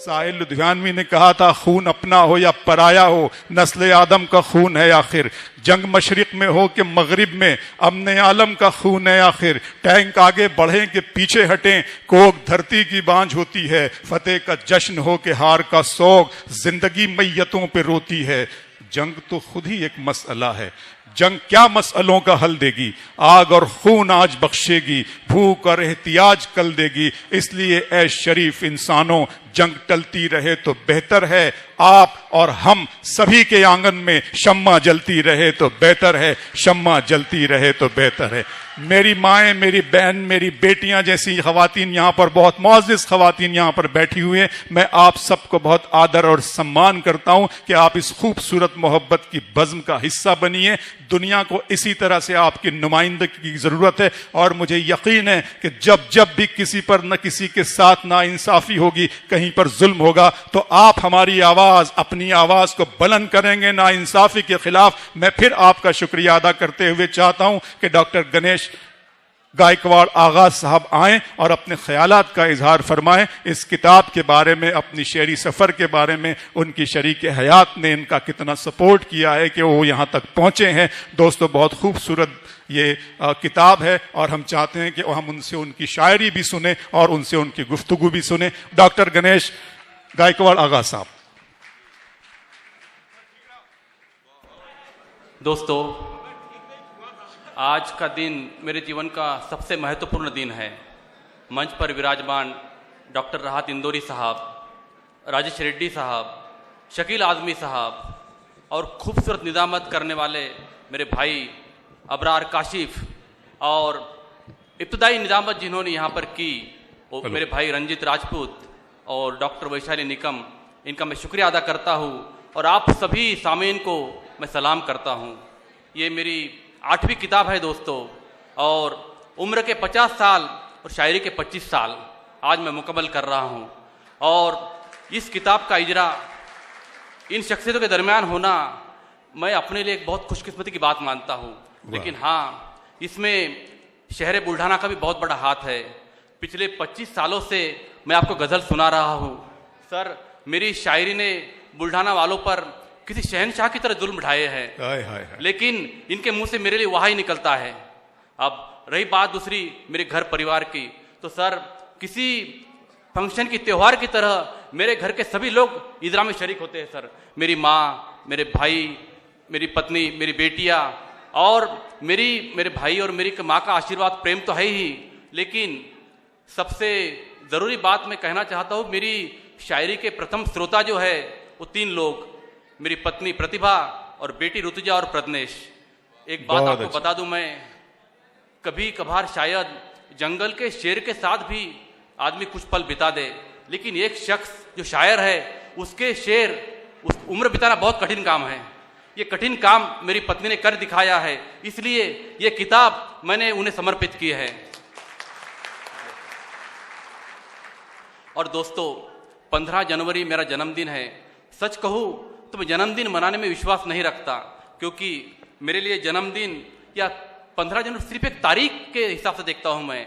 साहिल लुधियानवी ने कहा था, खून अपना हो या पराया हो, नस्ल आदम का खून है आखिर। जंग मशरिक में हो कि मगरिब में, अमन आलम का खून है आखिर। टैंक आगे बढ़ें कि पीछे हटें, कोक धरती की बांझ होती है। फतेह का जश्न हो कि हार का सोग, जिंदगी मैयतों पे रोती है। जंग तो खुद ही एक मसला है, जंग क्या मसलों का हल देगी। आग और खून आज बख्शेगी, भूख और एहतियाज कल देगी। इसलिए ऐ शरीफ इंसानों, जंग टलती रहे तो बेहतर है। आप और हम सभी के आंगन में शम्मा जलती रहे तो बेहतर है, शम्मा जलती रहे तो बेहतर है। मेरी माएँ, मेरी बहन, मेरी बेटियां जैसी खवातीन यहाँ पर, बहुत मुअज़्ज़िज़ खवातीन यहाँ पर बैठी हुई हैं, मैं आप सबको बहुत आदर और सम्मान करता हूँ कि आप इस खूबसूरत मोहब्बत की बज़्म का हिस्सा बनिए। दुनिया को इसी तरह से आपकी नुमाइंदगी की जरूरत है। और मुझे यकीन है कि जब जब भी किसी पर न किसी के साथ नाइंसाफी होगी, कहीं पर जुल्म होगा, तो आप हमारी आवाज, अपनी आवाज को बुलंद करेंगे नाइंसाफी के खिलाफ। मैं फिर आपका शुक्रिया अदा करते हुए चाहता हूं कि डॉक्टर गणेश गायकवाड़ आगा साहब आएं और अपने ख्यालात का इजहार फरमाएं इस किताब के बारे में, अपनी शेरी सफ़र के बारे में। उनकी शरीक हयात ने इनका कितना सपोर्ट किया है कि वो यहाँ तक पहुँचे हैं। दोस्तों, बहुत खूबसूरत ये किताब है और हम चाहते हैं कि हम उनसे उनकी शायरी भी सुने और उनसे उनकी गुफ्तगू भी सुने। डॉक्टर गणेश गायकवाड़ आगा साहब। दोस्तों, आज का दिन मेरे जीवन का सबसे महत्वपूर्ण दिन है। मंच पर विराजमान डॉक्टर राहत इंदौरी साहब, राजेश रेड्डी साहब, शकील आज़मी साहब और खूबसूरत निज़ामत करने वाले मेरे भाई अबरार काशिफ और इब्तदाई निज़ामत जिन्होंने यहाँ पर की, वो मेरे भाई रंजित राजपूत और डॉक्टर वैशाली निकम, इनका मैं शुक्रिया अदा करता हूँ। और आप सभी सामीन को मैं सलाम करता हूँ। ये मेरी 8वीं किताब है दोस्तों, और उम्र के 50 साल और शायरी के 25 साल आज मैं मुकम्मल कर रहा हूँ। और इस किताब का इजरा इन शख्सियतों के दरमियान होना मैं अपने लिए एक बहुत खुशकिस्मती की बात मानता हूँ। लेकिन हाँ, इसमें शहर बुल्ढाना का भी बहुत बड़ा हाथ है। पिछले 25 सालों से मैं आपको गज़ल सुना रहा हूँ। सर, मेरी शायरी ने बुल्ढाना वालों पर किसी शहनशाह की तरह जुल्म ढाए हैं, लेकिन इनके मुंह से मेरे लिए वहा ही निकलता है। अब रही बात दूसरी मेरे घर परिवार की, तो सर किसी फंक्शन की, त्योहार की तरह मेरे घर के सभी लोग इजरा में शरीक होते हैं। सर, मेरी माँ, मेरे भाई, मेरी पत्नी, मेरी बेटियाँ और मेरे भाई और मेरी माँ का आशीर्वाद, प्रेम तो है ही, लेकिन सबसे ज़रूरी बात मैं कहना चाहता हूँ, मेरी शायरी के प्रथम श्रोता जो है वो 3 लोग, मेरी पत्नी प्रतिभा और बेटी ऋतुजा और प्रज्ञेश। एक बात आपको बता दूं, मैं कभी कभार शायद जंगल के शेर के साथ भी आदमी कुछ पल बिता दे, लेकिन एक शख्स जो शायर है, उसके शेर उस उम्र बिताना बहुत कठिन काम है। ये कठिन काम मेरी पत्नी ने कर दिखाया है, इसलिए ये किताब मैंने उन्हें समर्पित की है। और दोस्तों, 15 जनवरी मेरा जन्मदिन है। सच कहूँ तो मैं जन्मदिन मनाने में विश्वास नहीं रखता, क्योंकि मेरे लिए जन्मदिन या 15 जनवरी सिर्फ एक तारीख के हिसाब से देखता हूँ मैं।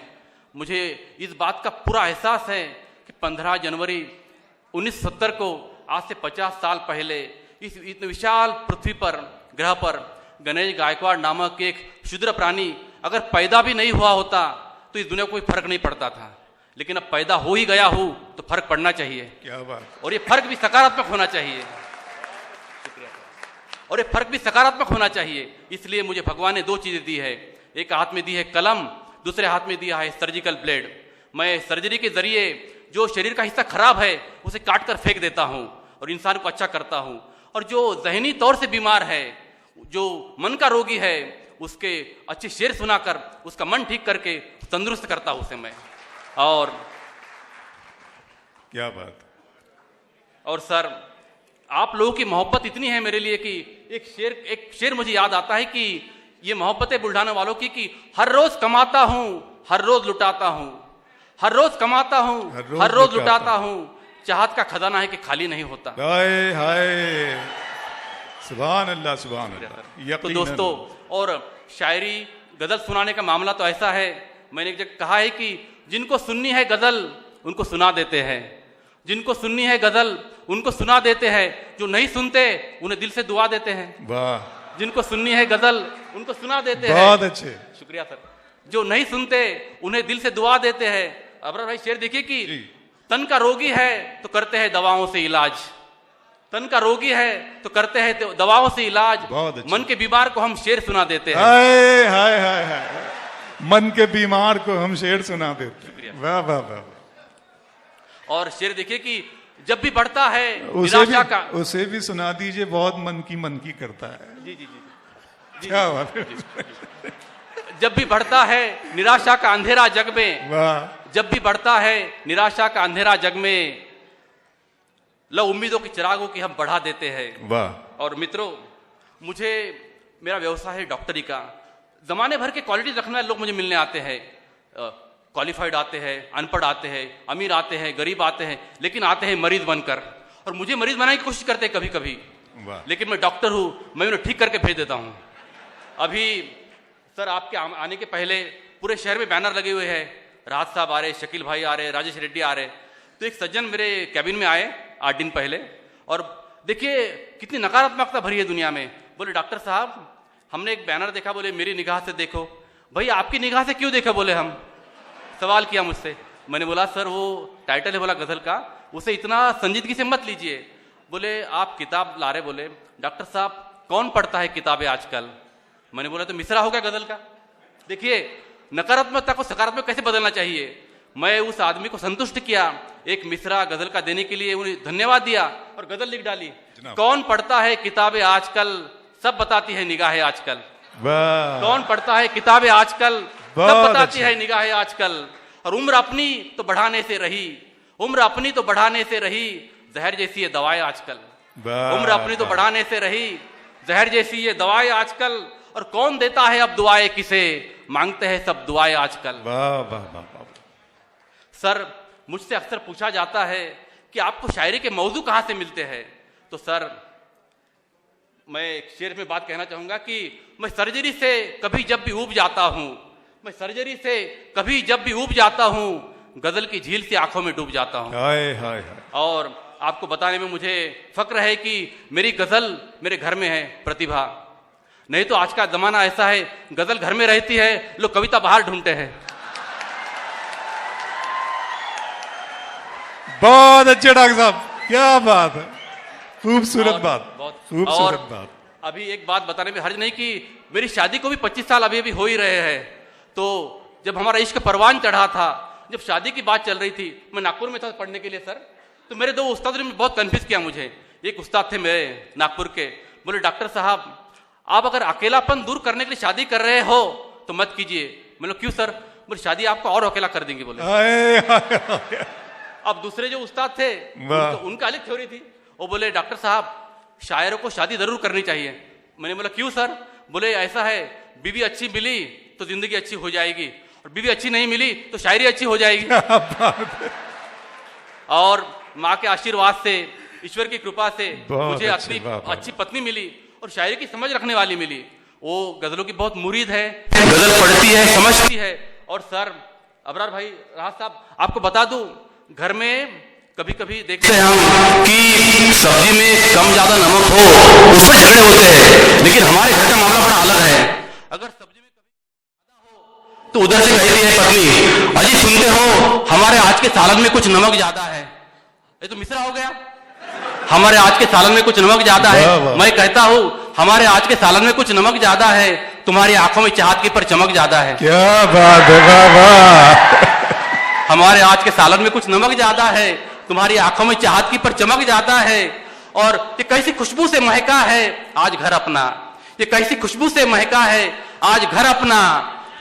मुझे इस बात का पूरा एहसास है कि 15 जनवरी 1970 को, आज से 50 साल पहले, इस इतने विशाल पृथ्वी पर, ग्रह पर गणेश गायकवाड़ नामक एक क्षुद्र प्राणी अगर पैदा भी नहीं हुआ होता तो इस दुनिया को कोई फर्क नहीं पड़ता था। लेकिन अब पैदा हो ही गया हूँ तो फर्क पड़ना चाहिए। क्या बात। और ये फर्क भी सकारात्मक होना चाहिए। और ये फर्क भी सकारात्मक होना चाहिए। इसलिए मुझे भगवान ने 2 चीजें दी है। एक हाथ में दी है कलम, दूसरे हाथ में दिया है सर्जिकल ब्लेड। मैं सर्जरी के जरिए जो शरीर का हिस्सा खराब है उसे काट कर फेंक देता हूँ और इंसान को अच्छा करता हूँ। और जो जहनी तौर से बीमार है, जो मन का रोगी है, उसके अच्छे शेर सुनाकर उसका मन ठीक करके तंदुरुस्त करता हूँ उसे मैं। और क्या बात। और सर, आप लोगों की मोहब्बत इतनी है मेरे लिए कि एक शेर मुझे याद आता है कि ये मोहब्बत है बुल्ढाना वालों की कि हर रोज कमाता हूँ, हर रोज लुटाता हूँ, हर रोज कमाता हूँ, हर रोज लुटाता हूँ। चाहत का खजाना है कि खाली नहीं होता। हाय हाय, सुभान अल्लाह, सुभान अल्लाह। तो दोस्तों, और शायरी गजल सुनाने का मामला तो ऐसा है, मैंने एक जगह कहा है कि जिनको सुननी है गजल उनको सुना देते हैं, जिनको सुननी है गजल उनको सुना देते हैं, जो नहीं सुनते उन्हें दिल से दुआ देते हैं। वाह, जिनको सुननी है गजल उनको सुना देते हैं। बहुत अच्छे। शुक्रिया सर। जो नहीं सुनते उन्हें दिल से दुआ देते हैं। अबरार भाई शेर देखिए कि तन का रोगी है तो करते हैं दवाओं से इलाज, तन का रोगी है तो करते हैं दवाओं से इलाज, मन के बीमार को हम शेर सुना देते हैं। हाय हाय हाय हाय, मन के बीमार को हम शेर सुना देते हैं। वाह वाह वाह। और शेर देखिए कि जब भी बढ़ता है निराशा का, उसे भी सुना दीजिए, बहुत मन की करता है। जी जी जी, क्या बात है। जब भी बढ़ता है निराशा का अंधेरा जग में, वाह, जब भी बढ़ता है निराशा का अंधेरा जग में, लो उम्मीदों की चिरागों की हम बढ़ा देते हैं। वाह। और मित्रों, मुझे मेरा व्यवसाय है डॉक्टरी का। जमाने भर के क्वालिटी रखने वाले लोग मुझे मिलने आते हैं। क्वालिफाइड आते हैं, अनपढ़ आते हैं, अमीर आते हैं, गरीब आते हैं, लेकिन आते हैं मरीज बनकर, और मुझे मरीज बनाने की कोशिश करते हैं कभी कभी। लेकिन मैं डॉक्टर हूं, मैं उन्हें ठीक करके भेज देता हूं। अभी सर आपके आने के पहले पूरे शहर में बैनर लगे हुए हैं, राहत साहब आ रहे, शकील भाई आ रहे, राजेश रेड्डी आ रहे। तो एक सज्जन मेरे कैबिन में आए 8 दिन पहले, और देखिए कितनी नकारात्मकता भरी है दुनिया में। बोले डॉक्टर साहब हमने एक बैनर देखा, बोले मेरी निगाह से देखो। भाई आपकी निगाह से क्यों देखा, बोले हम सवाल किया मुझसे। मैंने बोला सर वो टाइटल है बोला गजल का, उसे इतना संजीदगी से मत लीजिए। बोले आप किताब ला रहे, बोले डॉक्टर साहब कौन पढ़ता है किताबें आजकल। मैंने बोला तो मिसरा हो गया गजल का। देखिए नकारात्मकता को सकारात्मक कैसे बदलना चाहिए। मैं उस आदमी को संतुष्ट किया, एक मिसरा गजल का देने के लिए उन्हें धन्यवाद दिया और गजल लिख डाली। कौन पढ़ता है किताबें आजकल, सब बताती है निगाहें आजकल। कौन पढ़ता है किताबें आजकल, सब बताती है निगाहें आजकल। और उम्र अपनी तो बढ़ाने से रही, उम्र अपनी तो बढ़ाने से रही, जहर जैसी ये दवाएं आजकल। उम्र अपनी तो बढ़ाने से रही, जहर जैसी ये दवाएं आजकल। और कौन देता है अब दुआएं किसे, मांगते हैं सब दुआएं आजकल। सर मुझसे अक्सर पूछा जाता है कि आपको शायरी के मौजू कहां से मिलते हैं। तो सर मैं एक शेर में बात कहना चाहूंगा कि मैं सर्जरी से कभी जब भी ऊब जाता हूं, मैं सर्जरी से कभी जब भी ऊब जाता हूं, गजल की झील से आंखों में डूब जाता हूं। हाय हाय हाय। और आपको बताने में मुझे फक्र है कि मेरी गजल मेरे घर में है प्रतिभा। नहीं तो आज का जमाना ऐसा है, गजल घर में रहती है, लोग कविता बाहर ढूंढते हैं। बहुत अच्छे डॉक्टर साहब, क्या बात है, खूबसूरत बात, खूबसूरत बात। अभी एक बात बताने में हर्ज नहीं कि मेरी शादी को भी 25 साल अभी हो ही रहे हैं। तो जब हमारा इश्क परवान चढ़ा था, जब शादी की बात चल रही थी, मैं नागपुर में था पढ़ने के लिए सर। तो मेरे 2 उस्ताद ने बहुत कंफ्यूज किया मुझे। एक उस्ताद थे मेरे नागपुर के, बोले डॉक्टर साहब आप अगर अकेलापन दूर करने के लिए शादी कर रहे हो तो मत कीजिए। मतलब क्यों सर। बोले शादी आपको और अकेला कर देंगे बोले। अब दूसरे जो उस्ताद थे उनका अलग थ्योरी थी। वो बोले डॉक्टर साहब शायरों को शादी जरूर करनी चाहिए। मैंने बोला क्यों सर। बोले ऐसा है, बीवी अच्छी मिली तो जिंदगी अच्छी हो जाएगी, और बीवी अच्छी नहीं मिली तो शायरी अच्छी हो जाएगी। और माँ के आशीर्वाद से, ईश्वर की कृपा से मुझे अच्छी पत्नी मिली और शायरी की समझ रखने वाली मिली। वो गजलों की बहुत मुरीद है, गजल पढ़ती है, समझती है। और सर अबरार भाई राहत साहब आपको बता दूं, घर में कभी कभी देखते हैं हम कि सब्जी में कम ज्यादा नमक हो उस पर झगड़े होते हैं, लेकिन हमारे घर का मामला बड़ा अलग है। अगर सब्जी में कभी ज्यादा हो तो उधर से कहती है पत्नी अजी सुनते हो हमारे आज के सालन में कुछ नमक ज्यादा है। ये तो मिसरा हो गया, हमारे आज के सालन में कुछ नमक ज्यादा है। मैं कहता हूँ हमारे आज के सालन में कुछ नमक ज्यादा है, तुम्हारी आंखों में चाहत की पर चमक ज्यादा है। क्या बात है, वाह। हमारे आज के सालन में कुछ नमक ज्यादा है, तुम्हारी आंखों में चाहत की पर चमक ज्यादा है। और ये कैसी खुशबू से महका है आज घर अपना, ये कैसी खुशबू से महका है आज घर अपना,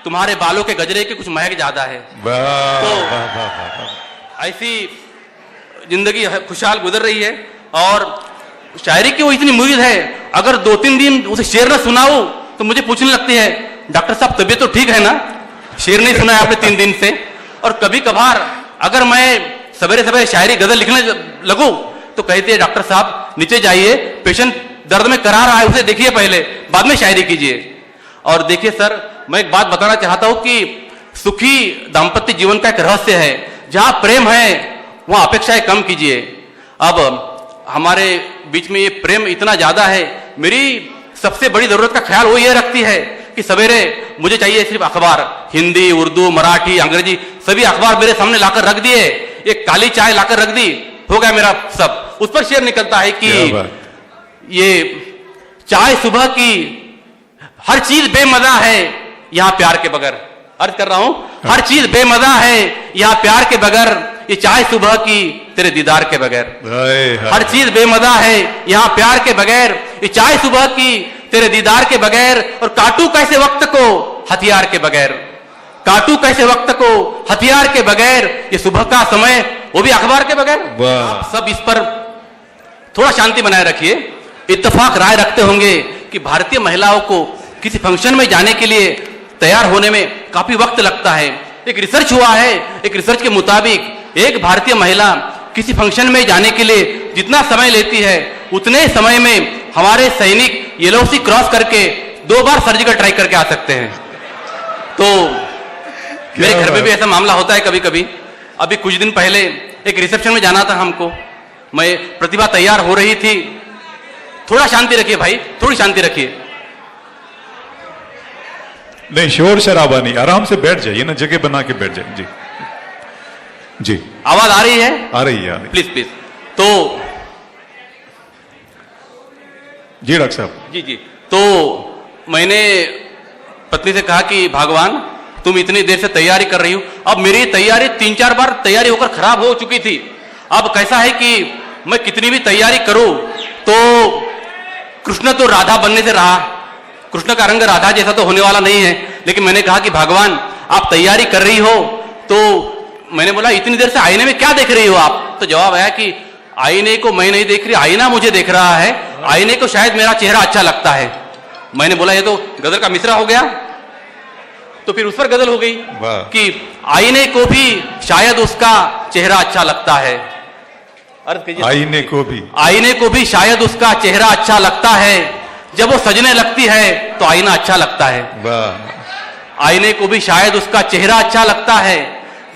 तुम्हारे बालों के गजरे की कुछ महक ज्यादा है। तो ऐसी जिंदगी खुशहाल गुजर रही है। और शायरी की वो इतनी मुरीद है, अगर 2-3 दिन उसे शेर न सुनाओ तो मुझे पूछने लगती है डॉक्टर साहब तबीयत तो ठीक है ना, शेर नहीं सुना है आपने 3 दिन से। और कभी कभार अगर मैं सवेरे सवेरे शायरी गजल लिखने लगूं तो कहते हैं डॉक्टर साहब नीचे जाइए, पेशेंट दर्द में करा रहा है, उसे देखिए पहले, बाद में शायरी कीजिए। और देखिए सर मैं एक बात बताना चाहता हूं कि सुखी दाम्पत्य जीवन का एक रहस्य है, जहां प्रेम है वहां अपेक्षाएं कम कीजिए। अब हमारे बीच में ये प्रेम इतना ज्यादा है, मेरी सबसे बड़ी जरूरत का ख्याल वो ये रखती है कि सवेरे मुझे चाहिए सिर्फ अखबार, हिंदी, उर्दू, मराठी, अंग्रेजी सभी अखबार मेरे सामने लाकर रख दिए, एक काली चाय लाकर रख दी, हो गया मेरा सब। उस पर शेर निकलता है कि ये चाय सुबह की, हर चीज बेमजा है यहां प्यार के बगैर। अर्ज कर रहा हूं, हर चीज बेमजा है यहां प्यार के बगैर, ये चाय सुबह की तेरे दीदार के बगैर। हर चीज बेमजा है यहां प्यार के बगैर, ये चाय सुबह की तेरे दीदार के बगैर। और काटू कैसे वक्त को हथियार के बगैर, काटू कैसे वक्त को हथियार के बगैर, ये सुबह का समय वो भी अखबार के बगैर। आप सब इस पर थोड़ा शांति बनाए रखिए। इत्तेफाक राय रखते होंगे कि भारतीय महिलाओं को किसी फंक्शन में जाने के लिए तैयार होने में काफी वक्त लगता है। एक रिसर्च हुआ है, एक रिसर्च के मुताबिक एक भारतीय महिला किसी फंक्शन में जाने के लिए जितना समय लेती है, उतने समय में हमारे सैनिक येलोसी क्रॉस करके 2 बार सर्जिकल ट्राई करके आ सकते हैं। तो मेरे घर में भी ऐसा मामला होता है कभी कभी। अभी कुछ दिन पहले एक रिसेप्शन में जाना था हमको, मैं प्रतिभा तैयार हो रही थी। थोड़ा शांति रखिए भाई, थोड़ी शांति रखिए। नहीं, शोर शराबा नहीं, आराम से बैठ जाइए ना, जगह बना के बैठ जाइए। जी जी, आवाज आ रही है? आ रही है, प्लीज प्लीज। तो जी डॉक्टर साहब। जी जी, तो मैंने पत्नी से कहा कि भगवान तुम इतनी देर से तैयारी कर रही हो, अब मेरी तैयारी 3-4 बार तैयारी होकर खराब हो चुकी थी। अब कैसा है कि मैं कितनी भी तैयारी करूं तो कृष्ण तो राधा बनने से रहा, कृष्ण का रंग राधा जैसा तो होने वाला नहीं है। लेकिन मैंने कहा कि भगवान आप तैयारी कर रही हो, तो मैंने बोला इतनी देर से आईने में क्या देख रही हो आप? तो जवाब आया कि आईने को मैं नहीं देख रही, आईना मुझे देख रहा है, आईने को शायद मेरा चेहरा अच्छा लगता है। मैंने बोला ये तो गजल का मिसरा हो गया। तो फिर उस पर गजल हो गई कि आईने को भी शायद उसका चेहरा अच्छा लगता है। आईने को भी शायद उसका चेहरा अच्छा लगता है, जब वो सजने लगती है तो आईना अच्छा लगता है। आईने को भी शायद उसका चेहरा अच्छा लगता है,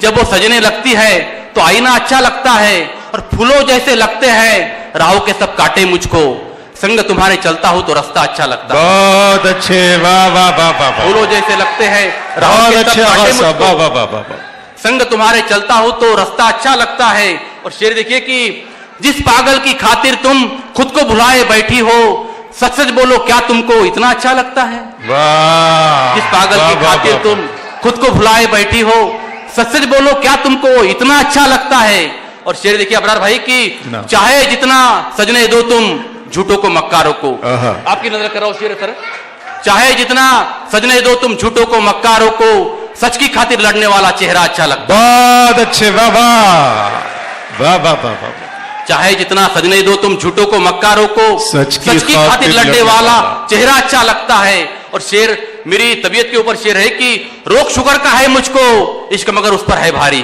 जब वो सजने लगती है तो आईना अच्छा लगता है। और फूलों जैसे लगते हैं राहों के सब कांटे मुझको, संग तुम्हारे चलता हूं तो रास्ता अच्छा लगता है। बहुत अच्छे, वाह वाह वाह वाह। फूलों जैसे लगते हैं राहों के सब कांटे मुझको, संग तुम्हारे चलता हूं तो रास्ता अच्छा लगता है। और शेर देखिए कि जिस पागल की खातिर तुम खुद को भुलाए बैठी हो, सच सच बोलो क्या तुमको इतना अच्छा लगता है? वाह। जिस पागल की खातिर तुम खुद को भुलाए बैठी हो, सच सच बोलो क्या तुमको इतना अच्छा लगता है? और शेर देखिए अबरार भाई की चाहे जितना सजने दो तुम झूठों को मक्कारों को। आपकी नजर कर रहा हूं शेर सर। चाहे जितना सजने दो तुम झूठों को मक्कारों को, सच की खातिर लड़ने वाला चेहरा अच्छा लगता है। बहुत अच्छे, वाह वाह वाह वाह वाह। चाहे जितना सजने दो तुम झूठों को मक्कारों को, सच की खातिर लड़ने वाला चेहरा अच्छा लगता है। और शेर मेरी तबीयत के ऊपर शेर है कि रोग शुगर का है मुझको, इश्क मगर उस पर है भारी।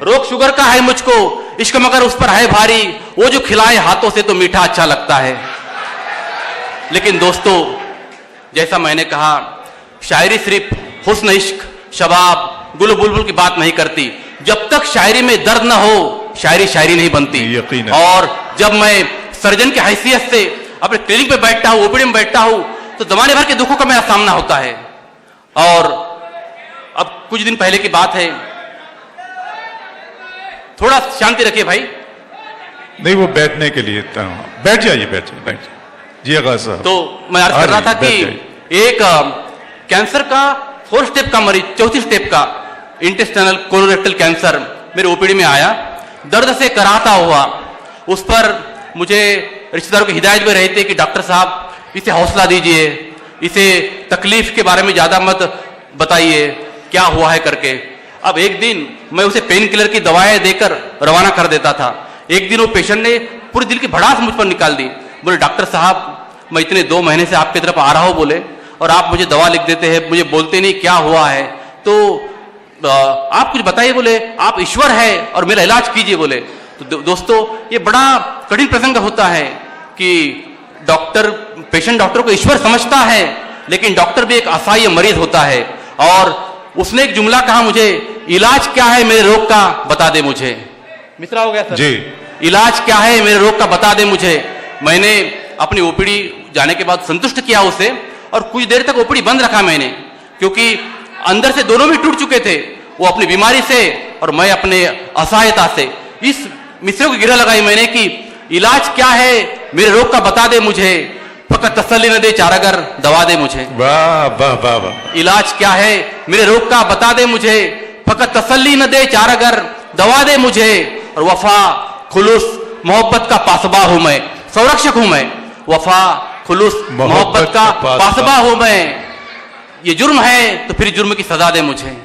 रोग शुगर का है मुझको, इश्क मगर उस पर है भारी, वो जो खिलाए हाथों से तो मीठा अच्छा लगता है। लेकिन दोस्तों, जैसा मैंने कहा, शायरी सिर्फ हुस्न, इश्क, शबाब, गुल बुलबुल की बात नहीं करती। जब तक शायरी में दर्द न हो, शायरी शायरी नहीं बनती। और जब मैं सर्जन की हैसियत से अपने क्लिनिक पे बैठता हूं, ओपीडी में बैठता हूं, तो जमाने भर के दुखों का मेरा सामना होता है। और अब कुछ दिन पहले की बात है, थोड़ा शांति रखिए भाई। नहीं, वो बैठने के लिए बैठ जाइए, बैठ जाइए जी आगा साहब। तो मैं अर्ज कर रहा था कि एक कैंसर का 4 स्टेप का मरीज, 4थी स्टेप का इंटेस्टाइनल कोलोरेक्टल कैंसर मेरे ओपीडी में आया, दर्द से कराहता हुआ। उस पर मुझे रिश्तेदारों की हिदायत में रहती है कि डॉक्टर साहब इसे हौसला दीजिए, इसे तकलीफ के बारे में ज्यादा मत बताइए, क्या हुआ है करके। अब एक दिन मैं उसे पेन किलर की दवाएं देकर रवाना कर देता था। एक दिन वो पेशेंट ने पूरी दिल की भड़ास मुझ पर निकाल दी। बोले डॉक्टर साहब मैं इतने 2 महीने से आपकी तरफ आ रहा हूं बोले, और आप मुझे दवा लिख देते हैं, मुझे बोलते नहीं क्या हुआ है, तो आप कुछ बताइए बोले, आप ईश्वर है और मेरा इलाज कीजिए बोले। तो दोस्तों, ये बड़ा कठिन प्रसंग होता है कि डॉक्टर, पेशेंट डॉक्टर को ईश्वर समझता है, लेकिन डॉक्टर भी एक असहाय मरीज होता है। और उसने एक जुमला कहा मुझे, इलाज क्या है मेरे रोग का बता दे मुझे। मिश्रा हो गया सर जी। इलाज क्या है मेरे रोग का बता दे मुझे। मैंने अपनी ओपीडी जाने के बाद संतुष्ट किया उसे और कुछ देर तक ओपीडी बंद रखा मैंने, क्योंकि अंदर से दोनों भी टूट चुके थे, वो अपनी बीमारी से और मैं अपने असहायता से। इस मिश्रा को गिरह लगाई मैंने कि इलाज क्या है मेरे रोग का बता दे मुझे, फकत तसल्ली न दे चारागर दवा दे मुझे। वाह वाह वाह वाह। इलाज क्या है मेरे रोग का बता दे मुझे, फकत तसल्ली न दे चारागर दवा दे मुझे। और वफा खुलूस मोहब्बत का पासबा हूं मैं, संरक्षक हूं मैं। वफा खुलूस मोहब्बत का पासबा हूं मैं। ये जुर्म है तो फिर जुर्म की सजा दे मुझे।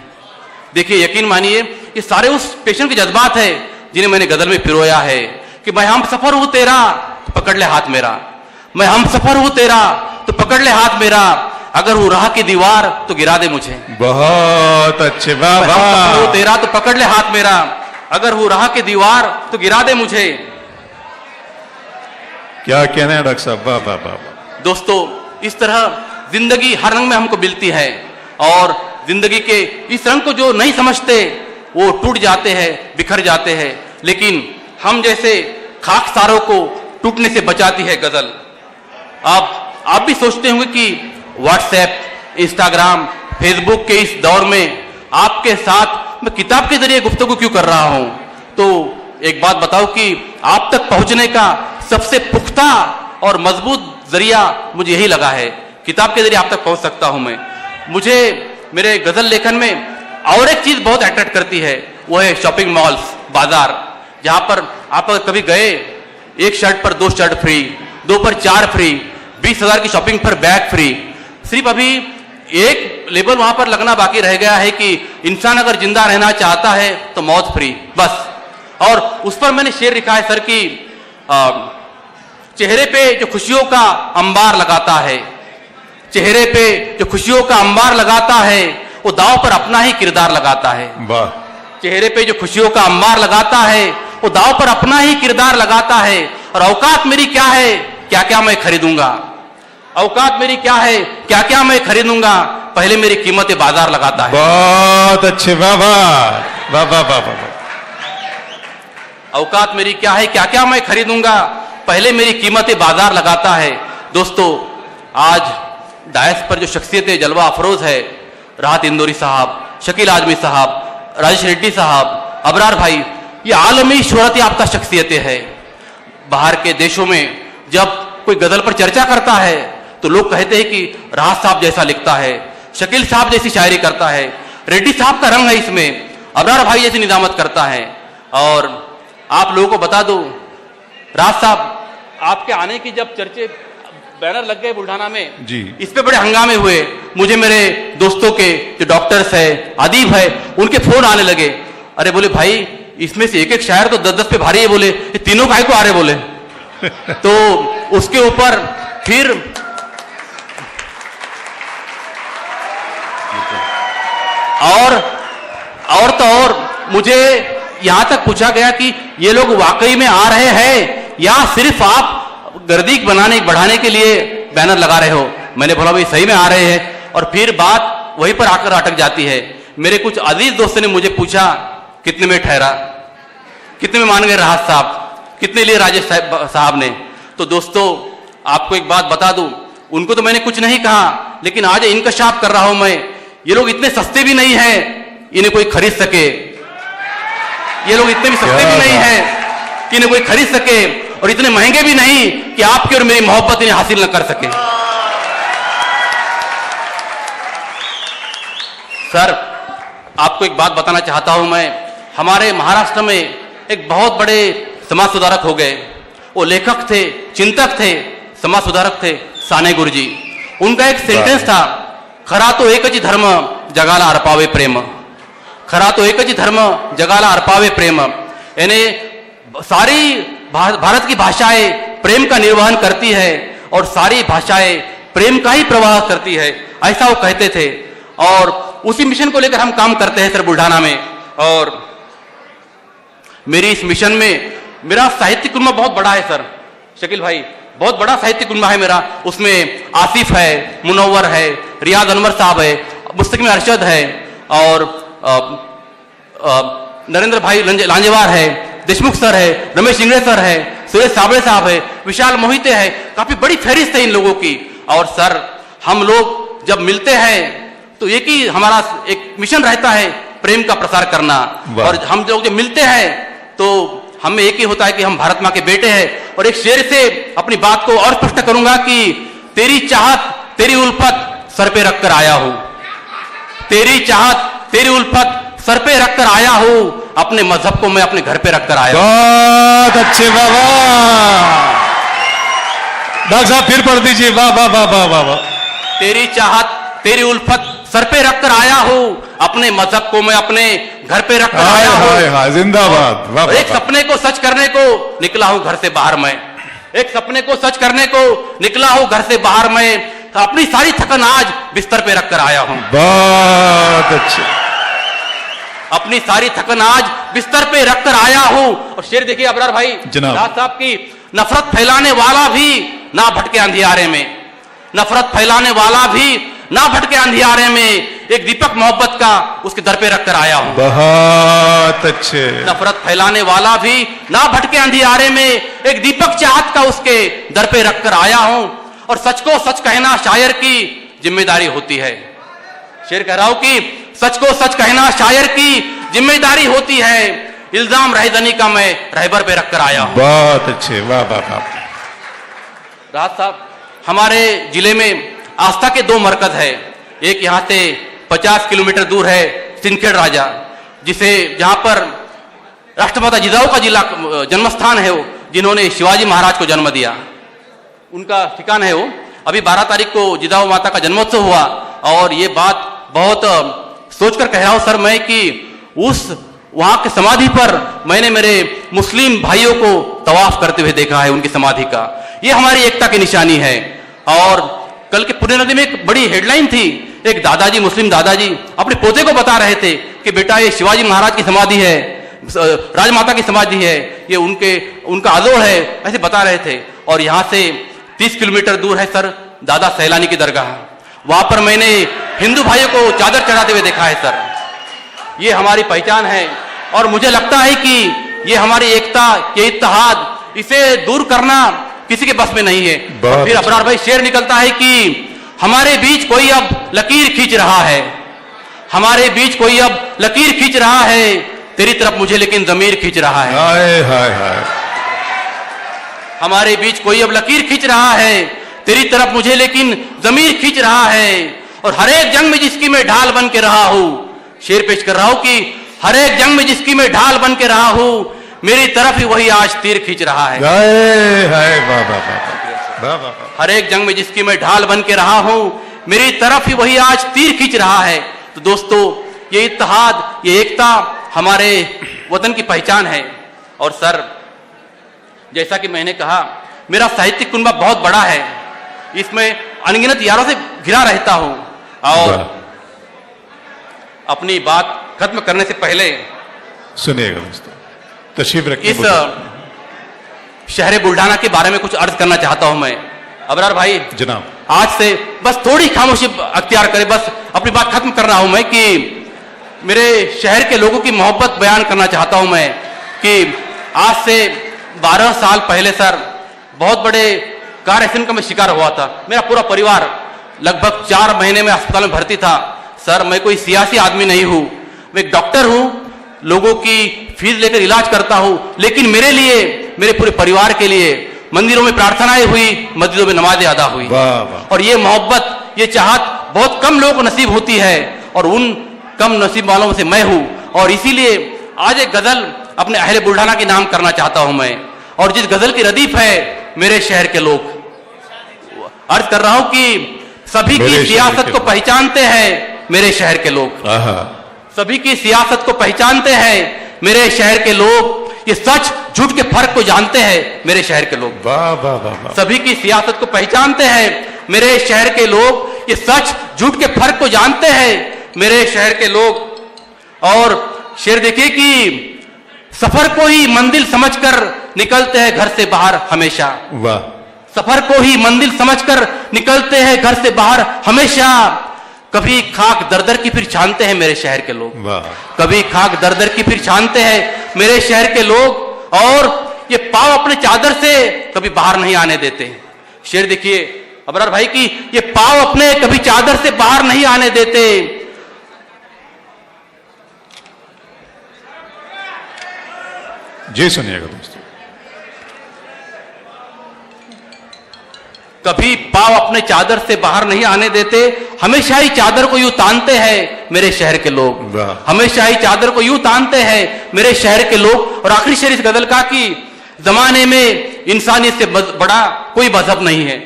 देखिए यकीन मानिए ये सारे उस पेशेंट के जज्बात है जिन्हें मैंने गजल में पिरोया है कि मैं हम सफर हूं तेरा तो पकड़ ले हाथ मेरा, मैं हम सफर हूं तेरा तो पकड़ ले हाथ मेरा, अगर वो राह की दीवार तो गिरा दे मुझे। बहुत अच्छे, वाह मैं हम सफर हूं वाह। तेरा तो पकड़ ले हाथ मेरा, अगर वो राह की दीवार तो गिरा दे मुझे। क्या कहना है डॉक्टर साहब, वाह वाह वाह। दोस्तों इस तरह जिंदगी हर रंग में हमको मिलती है और जिंदगी के इस रंग को जो नहीं समझते वो टूट जाते हैं, बिखर जाते हैं, लेकिन हम जैसे खाकसारों को टूटने से बचाती है गजल। आप भी सोचते होंगे कि व्हाट्सएप, इंस्टाग्राम, फेसबुक के इस दौर में आपके साथ मैं किताब के जरिए गुफ्तगू क्यों कर रहा हूं। तो एक बात बताओ कि आप तक पहुंचने का सबसे पुख्ता और मजबूत जरिया मुझे यही लगा है, किताब के जरिए आप तक पहुंच सकता हूं मैं। मुझे मेरे गजल लेखन में और एक चीज बहुत अट्रैक्ट करती है, वो है शॉपिंग मॉल्स, बाजार, जहां पर आप कभी गए, एक शर्ट पर 2 शर्ट फ्री, 2 पर 4 फ्री, 20,000 की शॉपिंग पर बैग फ्री। सिर्फ अभी एक लेबल वहां पर लगना बाकी रह गया है कि इंसान अगर जिंदा रहना चाहता है तो मौत फ्री, बस। और उस पर मैंने शेर लिखा है सर कि चेहरे पे जो खुशियों का अंबार लगाता है, चेहरे पे जो खुशियों का अंबार लगाता है, वो दांव पर अपना ही किरदार लगाता है। वाह। चेहरे पे जो खुशियों का अंबार लगाता है, वो दांव पर अपना ही किरदार लगाता है। और औकात मेरी क्या है, क्या क्या मैं खरीदूंगा, औकात मेरी क्या है, क्या क्या मैं खरीदूंगा, पहले मेरी कीमतें बाजार लगाता है। बहुत अच्छे, वाह वाह वाह वाह वाह वाह। औकात मेरी क्या है, क्या क्या मैं खरीदूंगा, पहले मेरी कीमतें बाजार लगाता है। दोस्तों आज डायस पर जो शख्सियतें जलवा अफरोज है, राहत इंदौरी साहब, शकील आजमी साहब, राजेश रेड्डी साहब, अबरार भाई, ये आलमी शोहरत याफ्ता शख्सियतें हैं। बाहर के देशों में जब कोई गजल पर चर्चा करता है तो लोग कहते हैं कि राहत साहब जैसा लिखता है, शकील साहब जैसी शायरी करता है, रेड्डी साहब का रंग है इसमें, अबरार भाई जैसी निजामत करता है। और आप लोगों को बता दो, राहत साहब आपके आने की जब चर्चे बैनर लग गए बुल्ढाना में जी, इस पे बड़े हंगामे हुए। मुझे मेरे दोस्तों के जो डॉक्टर्स है, अदीब है, उनके फोन आने लगे। अरे बोले भाई इसमें से एक एक शायर तो 10-10 पे भारी है, बोले ये तीनों काहे को आ रहे बोले। तो उसके ऊपर फिर और तो और मुझे यहां तक पूछा गया कि ये लोग वाकई में आ रहे हैं या सिर्फ आप गर्दी बढ़ाने के लिए बैनर लगा रहे हो। मैंने बोला भाई सही में आ रहे हैं, और फिर बात वहीं पर आकर अटक जाती है। मेरे कुछ अजीज दोस्तों ने मुझे पूछा कितने में ठहरा, कितने में मान गए राहत साहब, कितने लिए राजेश साहब ने। तो दोस्तों आपको एक बात बता दूं, उनको तो मैंने कुछ नहीं कहा, लेकिन आज इंकशाफ कर रहा हूं मैं, ये लोग इतने सस्ते भी नहीं है इन्हें कोई खरीद सके, ये लोग इतने भी सस्ते भी नहीं है कि इन्हें कोई खरीद सके, और इतने महंगे भी नहीं कि आपकी और मेरी मोहब्बत इन्हें हासिल न कर सके। सर आपको एक बात बताना चाहता हूं मैं, हमारे महाराष्ट्र में एक बहुत बड़े समाज सुधारक हो गए, वो लेखक थे, चिंतक थे, समाज सुधारक थे, साने गुरुजी। उनका एक सेंटेंस था, खरा तो एकच धर्म जगाला अर्पावे प्रेम, खरा तो एकच धर्म जगाला अर्पावे प्रेम। यानी सारी भारत की भाषाएं प्रेम का निर्वहन करती है और सारी भाषाएं प्रेम का ही प्रवाह करती है, ऐसा वो कहते थे। और उसी मिशन को लेकर हम काम करते हैं सर बुल्ढाना में। और मेरी इस मिशन में मेरा साहित्यिक कुनबा बहुत बड़ा है सर, शकील भाई बहुत बड़ा साहित्यिक कुनबा है मेरा। उसमें आसिफ है, मुनव्वर है, रियाज अनवर साहब है, मुस्तकिम अरशद है, और नरेंद्र भाई लांजेवार है, देशमुख सर है, रमेश इंगड़े सर है, सुरेश साबळे साहब है, विशाल मोहिते है, काफी बड़ी फहरिस्त है इन लोगों की। और सर हम लोग जब मिलते हैं तो एक ही हमारा एक मिशन रहता है, प्रेम का प्रसार करना। और हम लोग जब मिलते हैं तो हमें एक ही होता है कि हम भारत माँ के बेटे हैं। और एक शेर से अपनी बात को और स्पष्ट करूंगा कि तेरी चाहत तेरी उल्फत सर पे रखकर आया हूं, तेरी चाहत तेरी उल्फत सर पे रखकर आया हूं, अपने मजहब को मैं अपने घर पे रखकर आया हूं। बहुत अच्छे, वाह वाह। डॉक्टर साहब फिर पढ़ दीजिए, वाह वाह वाह वाह वाह वाह। तेरी चाहत तेरी उल्फत सर पे रखकर आया हूं, अपने मजहब को मैं अपने घर पे रखकर आया हूं। जिंदाबाद, वाह। एक सपने को सच करने को निकला हूं घर से बाहर मैं, एक सपने को सच करने को निकला हूं घर से बाहर मैं, तो अपनी सारी थकन आज बिस्तर पे रखकर आया हूं। बहुत अच्छे। अपनी सारी थकन आज बिस्तर पे रखकर आया हूं। और शेर देखिए अबरार भाई जनाब साहब की, नफरत फैलाने वाला भी ना भटके अंधियारे में, नफरत फैलाने वाला भी ना भटके अंधियारे में, एक दीपक मोहब्बत का उसके दर पे रखकर आया हूं। बहुत अच्छे। नफरत फैलाने वाला भी ना भटके अंधियारे में, एक दीपक चाहत का उसके दर पे रखकर आया हूं। और सच को सच कहना शायर की जिम्मेदारी होती है। शेर कह रहा हूं कि सच को सच कहना शायर की जिम्मेदारी होती है, इल्जाम रहजनी का मैं रहबर पे रखकर आया हूं। बहुत अच्छे, वाह वाह वाह। राहत साहब, हमारे जिले में आस्था के 2 मरकज है। एक यहां से 50 किलोमीटर दूर है सिंदखेड़ राजा, जिसे जहां पर राष्ट्रमाता जिजाऊ का जिला जन्मस्थान है, वो जिन्होंने शिवाजी महाराज को जन्म दिया, उनका ठिकान है वो। अभी 12 तारीख को जिजाऊ माता का जन्मोत्सव हुआ और ये बात बहुत सोचकर कह रहा हूं सर मैं कि उस वहां के समाधि पर मैंने मेरे मुस्लिम भाइयों को तवाफ करते हुए देखा है उनकी समाधि का। ये हमारी एकता की निशानी है। और कल के पुण्य नदी में एक बड़ी हेडलाइन थी, एक दादाजी, मुस्लिम दादाजी अपने पोते को बता रहे थे कि बेटा ये शिवाजी महाराज की समाधि है, राजमाता की समाधि है, ये उनका आदोड़ है, ऐसे बता रहे थे। और यहां से 30 किलोमीटर दूर है सर दादा सैलानी की दरगाह, वहां पर मैंने हिंदू भाइयों को चादर चढ़ाते हुए देखा है सर। ये हमारी पहचान है और मुझे लगता है कि ये हमारी एकता, ये इत्तेहाद, इसे दूर करना किसी के बस में नहीं है। फिर अबरार भाई शेर निकलता है कि हमारे बीच कोई अब लकीर खींच रहा है, हमारे बीच कोई अब लकीर खींच रहा है, तेरी तरफ मुझे लेकिन जमीर खींच रहा है। हाय हाय हाय। हमारे बीच कोई अब लकीर खींच रहा है, तेरी तरफ मुझे लेकिन जमीर खींच रहा है। और हर एक जंग में जिसकी मैं ढाल बन के रहा हूं, शेर पेश कर रहा हूं कि हर एक जंग में जिसकी मैं ढाल बन के रहा हूं, मेरी तरफ ही वही आज तीर खींच रहा है। हर एक जंग में जिसकी मैं ढाल बन के रहा हूं, मेरी तरफ ही वही आज तीर खींच रहा है। तो दोस्तों ये इत्तेहाद, ये एकता हमारे वतन की पहचान है। और सर जैसा कि मैंने कहा मेरा साहित्यिक कुनबा बहुत बड़ा है, इसमें अनगिनत यारों से घिरा रहता हूं। और अपनी बात खत्म करने से पहले सुनिएगा दोस्तों, तशरीफ रखिए। इस शहर बुल्ढाना के बारे में कुछ अर्ज करना चाहता हूं मैं। अबरार भाई जनाब, आज से बस थोड़ी खामोशी अख्तियार करें, बस अपनी बात खत्म कर रहा हूं मैं कि मेरे शहर के लोगों की मोहब्बत बयान करना चाहता हूं मैं कि आज से 12 साल पहले सर बहुत बड़े कार एक्सीडेंट का मैं शिकार हुआ था। मेरा पूरा परिवार लगभग 4 महीने में अस्पताल में भर्ती था। सर मैं कोई सियासी आदमी नहीं हूं, मैं एक डॉक्टर हूं, लोगों की फीस लेकर इलाज करता हूं, लेकिन मेरे लिए, मेरे पूरे परिवार के लिए मंदिरों में प्रार्थनाएं हुई, मस्जिदों में नमाजें अदा हुई। और ये मोहब्बत, ये चाहत बहुत कम लोगों को नसीब होती है और उन कम नसीब वालों से मैं हूं। और इसीलिए आज एक गजल अपने अहले बुल्ढाना के नाम करना चाहता हूं मैं। और जिस गजल की रदीफ है मेरे शहर के लोग, अर्ज कर रहा हूं कि सभी की सियासत को पहचानते हैं मेरे शहर के लोग, सभी की सियासत को पहचानते हैं मेरे शहर के लोग, ये सच झूठ के फर्क को जानते हैं मेरे शहर के लोग। सभी की सियासत को पहचानते हैं मेरे शहर के लोग, ये सच झूठ के फर्क को जानते हैं मेरे शहर के लोग। और शेर देखिए कि सफर को ही मंजिल समझकर निकलते हैं घर से बाहर हमेशा। सफर को ही मंजिल समझकर निकलते हैं घर से बाहर हमेशा। कभी खाक दर-दर की फिर छानते हैं मेरे शहर के लोग, कभी खाक दर-दर की फिर छानते हैं मेरे शहर के लोग। और ये पांव अपने चादर से कभी बाहर नहीं आने देते। शेर देखिए अबरार भाई की, ये पांव अपने कभी चादर से बाहर नहीं आने देते। जी सुनिएगा दोस्तों। कभी पांव अपने चादर से बाहर नहीं आने देते, हमेशा ही चादर को यूं तानते हैं मेरे शहर के लोग, हमेशा ही चादर को यूं तानते हैं मेरे शहर के लोग। और आखिरी शेर इस गजल का कि जमाने में इंसानियत से बड़ा कोई मजहब नहीं है।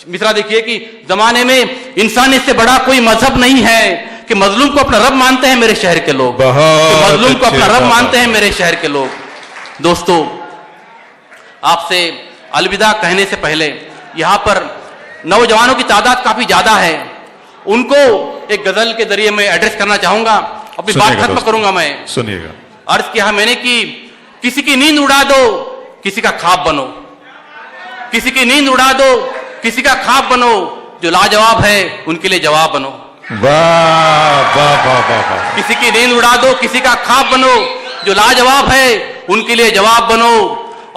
मिसरा देखिए कि जमाने में इंसानियत से बड़ा कोई मजहब नहीं है, कि मजलूम को अपना रब मानते हैं मेरे शहर के लोग, मजलूम को अपना रब मानते हैं मेरे शहर के लोग। दोस्तों, आपसे अलविदा कहने से पहले यहां पर नौजवानों की तादाद काफी ज्यादा है, उनको एक गजल के जरिए मैं एड्रेस करना चाहूंगा। अपनी बात खत्म करूंगा मैं। सुनिएगा। अर्ज किया मैंने कि किसी की नींद उड़ा दो, किसी का ख्वाब बनो, किसी की नींद उड़ा दो, किसी का ख्वाब बनो, जो लाजवाब है उनके लिए जवाब बनो। वाह वाह वाह वाह। किसी की नींद उड़ा दो, किसी का ख्वाब बनो, जो लाजवाब है उनके लिए जवाब बनो।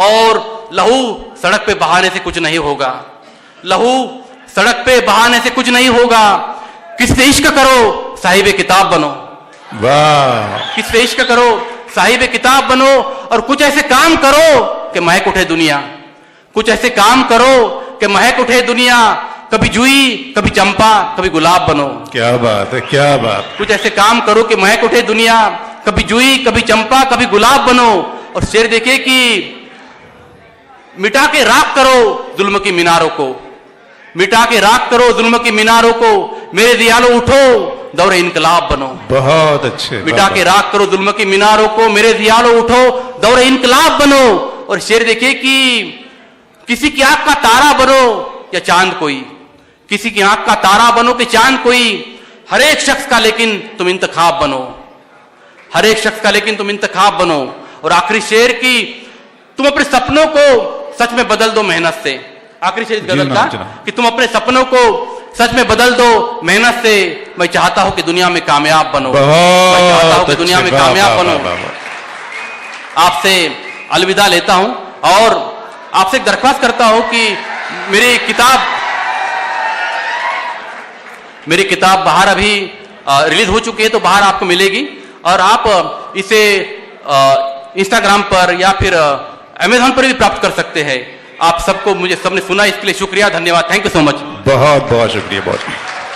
और लहू सड़क पे बहाने से कुछ नहीं होगा, लहू सड़क पे बहाने से कुछ नहीं होगा। किससे इश्क करो, साहिब किताब बनो। वाह। किससे इश्क करो, साहिब किताब बनो। और कुछ ऐसे काम करो कि महक उठे दुनिया, कुछ ऐसे काम करो कि महक उठे दुनिया। कभी जूई, कभी चंपा, कभी गुलाब बनो। क्या बात है, क्या बात। कुछ ऐसे काम करो कि महक उठे दुनिया, कभी जूई, कभी चंपा, कभी गुलाब बनो। और शेर देखिए कि मिटा के राख करो जुल्म की मीनारों को, मिटा के राख करो जुल्म की मीनारों को। मेरे दियालों उठो, दौरे इनकलाब बनो। बहुत अच्छे। मिटा के राख करो जुल्म की मीनारों को, मेरे दियालों उठो, दौरे इनकलाब बनो। और शेर देखिए कि किसी की आंख का तारा बनो या चांद कोई, किसी की आंख का तारा बनो कि चांद कोई। हर एक शख्स का लेकिन तुम इंतखाब बनो, हर एक शख्स का लेकिन तुम इंतखाब बनो। और आखिरी शेर की, तुम अपने सपनों को सच में बदल दो मेहनत से। आखिरी शेर इस गजल का कि तुम अपने सपनों को सच में बदल दो मेहनत से। मैं चाहता हूं कि दुनिया में कामयाब बनो, मैं चाहता हूं कि दुनिया में कामयाब बनो। आपसे अलविदा लेता हूं और आपसे एक दरख्वास्त करता हूं कि मेरी किताब बाहर अभी रिलीज हो चुकी है, तो बाहर आपको मिलेगी। और आप इसे इंस्टाग्राम पर या फिर अमेज़न पर भी प्राप्त कर सकते हैं। आप सबको, मुझे सबने सुना, इसके लिए शुक्रिया, धन्यवाद, थैंक यू सो मच। बहुत बहुत शुक्रिया, बहुत।